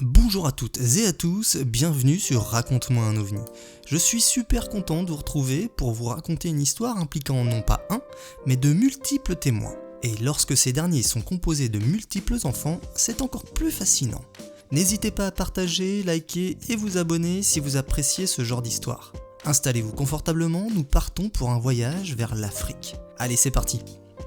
Bonjour à toutes et à tous, bienvenue sur Raconte-moi un ovni. Je suis super content de vous retrouver pour vous raconter une histoire impliquant non pas un, mais de multiples témoins. Et lorsque ces derniers sont composés de multiples enfants, c'est encore plus fascinant. N'hésitez pas à partager, liker et vous abonner si vous appréciez ce genre d'histoire. Installez-vous confortablement, nous partons pour un voyage vers l'Afrique. Allez, c'est parti.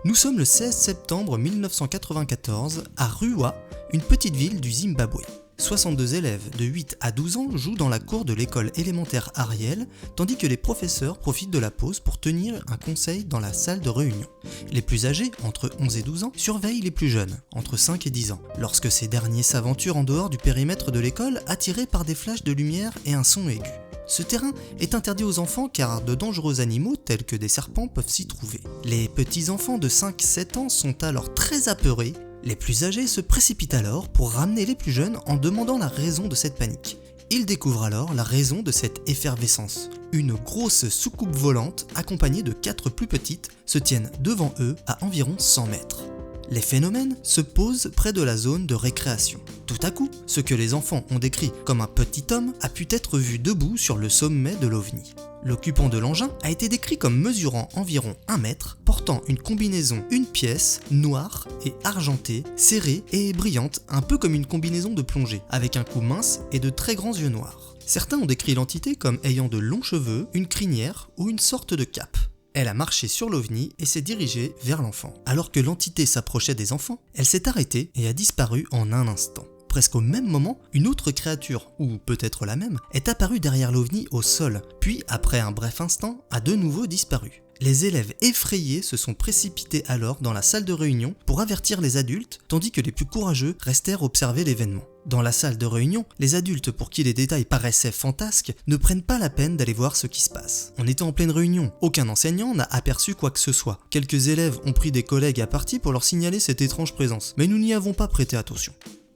Nous sommes le 16 septembre 1994 à Ruwa, une petite ville du Zimbabwe. 62 élèves de 8 à 12 ans jouent dans la cour de l'école élémentaire Ariel, tandis que les professeurs profitent de la pause pour tenir un conseil dans la salle de réunion. Les plus âgés, entre 11 et 12 ans, surveillent les plus jeunes, entre 5 et 10 ans, lorsque ces derniers s'aventurent en dehors du périmètre de l'école, attirés par des flashs de lumière et un son aigu. Ce terrain est interdit aux enfants car de dangereux animaux tels que des serpents peuvent s'y trouver. Les petits enfants de 5-7 ans sont alors très apeurés. Les plus âgés se précipitent alors pour ramener les plus jeunes en demandant la raison de cette panique. Ils découvrent alors la raison de cette effervescence. Une grosse soucoupe volante accompagnée de 4 plus petites se tiennent devant eux à environ 100 mètres. Les phénomènes se posent près de la zone de récréation. Tout à coup, ce que les enfants ont décrit comme un petit homme a pu être vu debout sur le sommet de l'OVNI. L'occupant de l'engin a été décrit comme mesurant environ 1 mètre, portant une combinaison une pièce, noire et argentée, serrée et brillante, un peu comme une combinaison de plongée, avec un cou mince et de très grands yeux noirs. Certains ont décrit l'entité comme ayant de longs cheveux, une crinière ou une sorte de cape. Elle a marché sur l'OVNI et s'est dirigée vers l'enfant. Alors que l'entité s'approchait des enfants, elle s'est arrêtée et a disparu en un instant. Presque au même moment, une autre créature, ou peut-être la même, est apparue derrière l'OVNI au sol, puis après un bref instant, a de nouveau disparu. Les élèves effrayés se sont précipités alors dans la salle de réunion pour avertir les adultes, tandis que les plus courageux restèrent observer l'événement. Dans la salle de réunion, les adultes pour qui les détails paraissaient fantasques ne prennent pas la peine d'aller voir ce qui se passe. On était en pleine réunion, aucun enseignant n'a aperçu quoi que ce soit. Quelques élèves ont pris des collègues à partie pour leur signaler cette étrange présence, mais nous n'y avons pas prêté attention.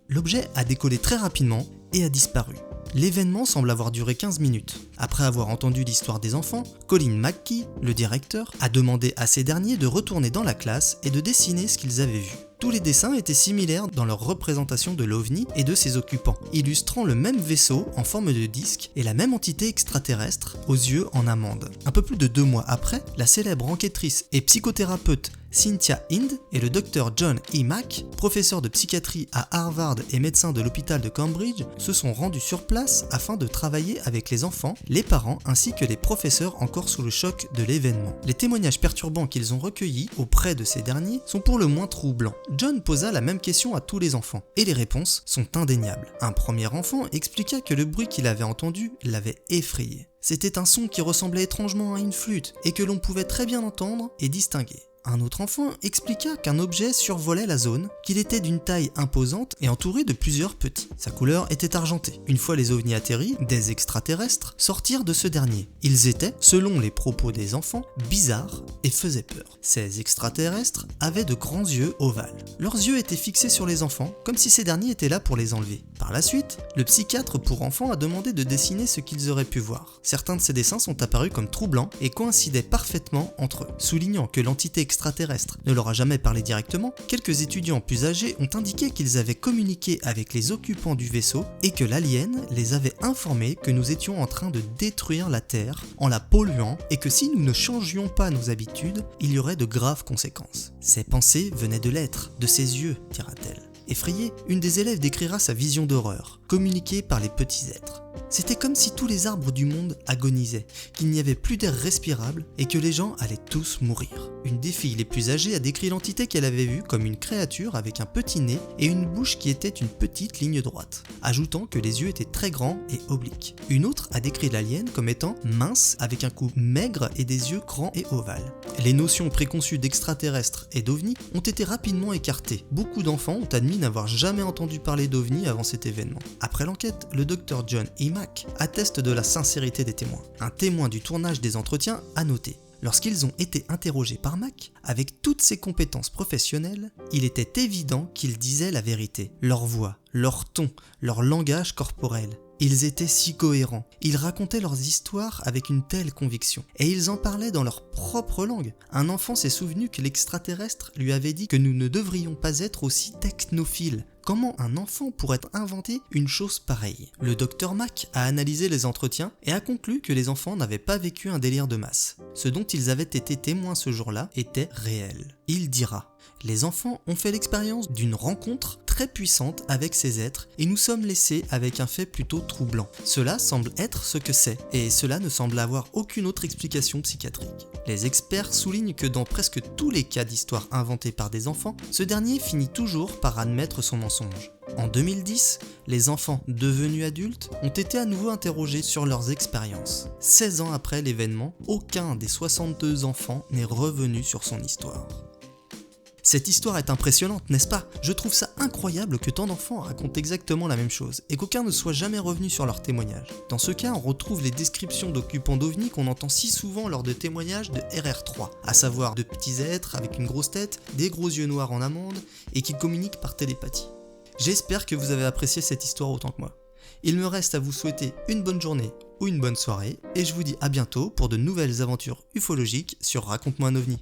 L'objet a décollé très rapidement et a disparu. L'événement semble avoir duré 15 minutes. Après avoir entendu l'histoire des enfants, Colin McKee, le directeur, a demandé à ces derniers de retourner dans la classe et de dessiner ce qu'ils avaient vu. Tous les dessins étaient similaires dans leur représentation de l'OVNI et de ses occupants, illustrant le même vaisseau en forme de disque et la même entité extraterrestre aux yeux en amande. Un peu plus de 2 mois après, la célèbre enquêtrice et psychothérapeute Cynthia Hind et le docteur John E. Mack, professeur de psychiatrie à Harvard et médecin de l'hôpital de Cambridge, se sont rendus sur place afin de travailler avec les enfants, les parents ainsi que les professeurs encore sous le choc de l'événement. Les témoignages perturbants qu'ils ont recueillis auprès de ces derniers sont pour le moins troublants. John posa la même question à tous les enfants, et les réponses sont indéniables. Un premier enfant expliqua que le bruit qu'il avait entendu l'avait effrayé. C'était un son qui ressemblait étrangement à une flûte, et que l'on pouvait très bien entendre et distinguer. Un autre enfant expliqua qu'un objet survolait la zone, qu'il était d'une taille imposante et entouré de plusieurs petits. Sa couleur était argentée. Une fois les ovnis atterris, des extraterrestres sortirent de ce dernier. Ils étaient, selon les propos des enfants, bizarres et faisaient peur. Ces extraterrestres avaient de grands yeux ovales. Leurs yeux étaient fixés sur les enfants, comme si ces derniers étaient là pour les enlever. Par la suite, le psychiatre pour enfants a demandé de dessiner ce qu'ils auraient pu voir. Certains de ces dessins sont apparus comme troublants et coïncidaient parfaitement entre eux. Soulignant que l'entité extraterrestre ne leur a jamais parlé directement, quelques étudiants plus âgés ont indiqué qu'ils avaient communiqué avec les occupants du vaisseau et que l'alien les avait informés que nous étions en train de détruire la Terre en la polluant et que si nous ne changions pas nos habitudes, il y aurait de graves conséquences. Ces pensées venaient de l'être, de ses yeux, dira-t-elle. Effrayée, une des élèves décrira sa vision d'horreur, communiquée par les petits êtres. C'était comme si tous les arbres du monde agonisaient, qu'il n'y avait plus d'air respirable et que les gens allaient tous mourir. Une des filles les plus âgées a décrit l'entité qu'elle avait vue comme une créature avec un petit nez et une bouche qui était une petite ligne droite, ajoutant que les yeux étaient très grands et obliques. Une autre a décrit l'alien comme étant mince avec un cou maigre et des yeux grands et ovales. Les notions préconçues d'extraterrestres et d'ovnis ont été rapidement écartées. Beaucoup d'enfants ont admis n'avoir jamais entendu parler d'ovnis avant cet événement. Après l'enquête, le docteur John E. Mack atteste de la sincérité des témoins. Un témoin du tournage des entretiens a noté: lorsqu'ils ont été interrogés par Mack, avec toutes ses compétences professionnelles, il était évident qu'ils disaient la vérité. Leur voix, leur ton, leur langage corporel. Ils étaient si cohérents, ils racontaient leurs histoires avec une telle conviction, et ils en parlaient dans leur propre langue. Un enfant s'est souvenu que l'extraterrestre lui avait dit que nous ne devrions pas être aussi technophiles, Comment un enfant pourrait inventer une chose pareille? Le docteur Mack a analysé les entretiens et a conclu que les enfants n'avaient pas vécu un délire de masse. Ce dont ils avaient été témoins ce jour-là était réel. Il dira: les enfants ont fait l'expérience d'une rencontre très puissante avec ces êtres et nous sommes laissés avec un fait plutôt troublant. Cela semble être ce que c'est et cela ne semble avoir aucune autre explication psychiatrique. Les experts soulignent que dans presque tous les cas d'histoires inventées par des enfants, ce dernier finit toujours par admettre son mensonge. En 2010, les enfants devenus adultes ont été à nouveau interrogés sur leurs expériences. 16 ans après l'événement, aucun des 62 enfants n'est revenu sur son histoire. Cette histoire est impressionnante, n'est-ce pas? Je trouve ça incroyable que tant d'enfants racontent exactement la même chose et qu'aucun ne soit jamais revenu sur leur témoignage. Dans ce cas, on retrouve les descriptions d'occupants d'OVNI qu'on entend si souvent lors de témoignages de RR3, à savoir de petits êtres avec une grosse tête, des gros yeux noirs en amande et qui communiquent par télépathie. J'espère que vous avez apprécié cette histoire autant que moi. Il me reste à vous souhaiter une bonne journée ou une bonne soirée et je vous dis à bientôt pour de nouvelles aventures ufologiques sur Raconte-moi un OVNI.